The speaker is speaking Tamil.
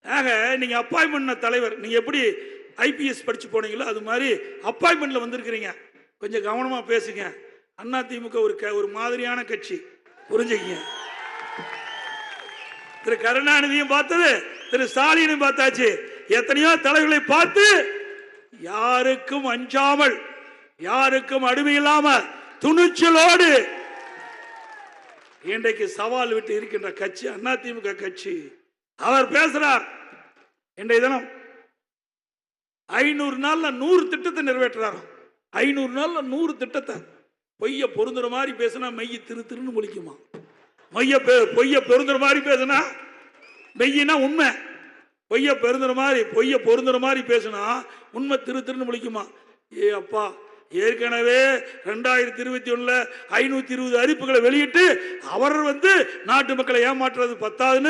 ஆக நீங்க அப்பாயின்மெண்ட் தலைவர், நீங்க எப்படி ஐபிஎஸ் படிச்சு போனீங்களோ அது மாதிரி அப்பாயின்மெண்ட்ல வந்திருக்கிறீங்க. கொஞ்சம் கவனமா பேசுங்க. அதிமுக ஒரு மாதிரியான கட்சி, புரிஞ்சுக்கங்க. திரு கருணாநிதியும் பார்த்தது, திரு ஸ்டாலினும் பார்த்தாச்சு. எத்தனையோ தலைவர்களை பார்த்து யாருக்கும் அஞ்சாமல், யாருக்கும் அடிமை இல்லாம துணிச்சலோடு இன்றைக்கு சவால் விட்டு இருக்கின்ற கட்சி அதிமுக கட்சி. அவர் பேசுறார். இன்றைய தினம் 500 நாள்ல 100 திட்டத்தை நிறைவேற்றார். 500 நாள்ல 100 திட்டத்தை. பொய்ய பொருந்துற மாதிரி பேசினா மெய்ய திருன்னு முழிக்குமா? பொய்ய பொருந்துற மாதிரி பேசினா மெய்யினா உண்மை. பொய்ய பொருந்துற மாதிரி பேசினா உண்மை திருன்னு முழிக்குமா? ஏ அப்பா, ஏற்கனவே 2021 520 அறிவிப்புகளை வெளியிட்டு அவர் நாட்டு மக்களை ஏமாற்றுறது பத்தாதுன்னு